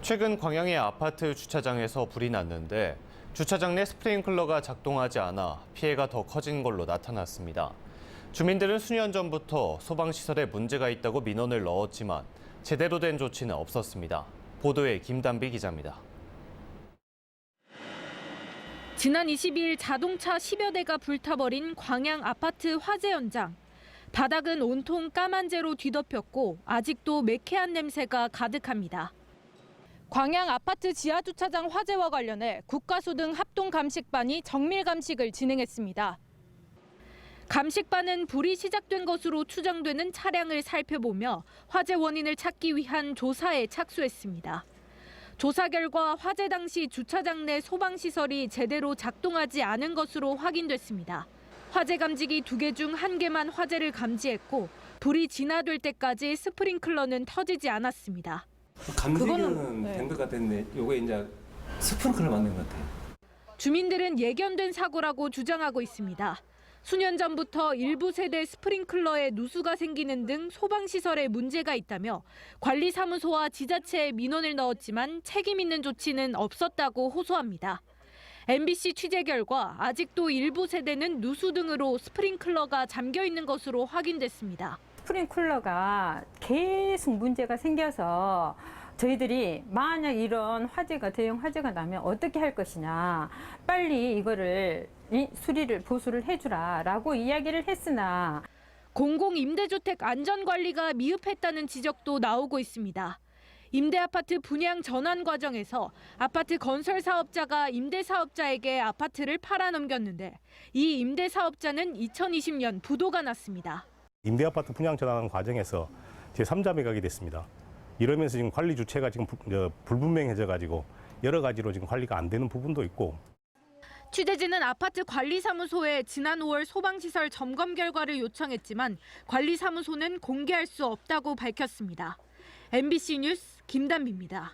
최근 광양의 아파트 주차장에서 불이 났는데 주차장 내 스프링클러가 작동하지 않아 피해가 더 커진 걸로 나타났습니다. 주민들은 수년 전부터 소방시설에 문제가 있다고 민원을 넣었지만 제대로 된 조치는 없었습니다. 보도에 김단비 기자입니다. 지난 22일 자동차 10여 대가 불타버린 광양 아파트 화재 현장. 바닥은 온통 까만재로 뒤덮였고 아직도 매캐한 냄새가 가득합니다. 광양 아파트 지하주차장 화재와 관련해 국가소등 합동감식반이 정밀감식을 진행했습니다. 감식반은 불이 시작된 것으로 추정되는 차량을 살펴보며 화재 원인을 찾기 위한 조사에 착수했습니다. 조사 결과 화재 당시 주차장 내 소방시설이 제대로 작동하지 않은 것으로 확인됐습니다. 화재 감지기 2개 중 1개만 화재를 감지했고 불이 진화될 때까지 스프링클러는 터지지 않았습니다. 감지기는 된 것 같은데 이게 이제 스프링클러 만든 것 같아요. 주민들은 예견된 사고라고 주장하고 있습니다. 수년 전부터 일부 세대 스프링클러에 누수가 생기는 등 소방시설에 문제가 있다며 관리사무소와 지자체에 민원을 넣었지만 책임 있는 조치는 없었다고 호소합니다. MBC 취재 결과 아직도 일부 세대는 누수 등으로 스프링클러가 잠겨 있는 것으로 확인됐습니다. 스프링클러가 계속 문제가 생겨서 저희들이 만약 이런 화재가 대형 화재가 나면 어떻게 할 것이냐, 빨리 이거를 수리를 보수를 해주라라고 이야기를 했으나 공공임대주택 안전관리가 미흡했다는 지적도 나오고 있습니다. 임대아파트 분양 전환 과정에서 아파트 건설 사업자가 임대사업자에게 아파트를 팔아넘겼는데 이 임대사업자는 2020년 부도가 났습니다. 임대아파트 분양 전환 과정에서 제3자 매각이 됐습니다. 이러면서 지금 관리 주체가 지금 불분명해져 가지고 여러 가지로 지금 관리가 안 되는 부분도 있고. 취재진은 아파트 관리사무소에 지난 5월 소방시설 점검 결과를 요청했지만 관리사무소는 공개할 수 없다고 밝혔습니다. MBC 뉴스 김단비입니다.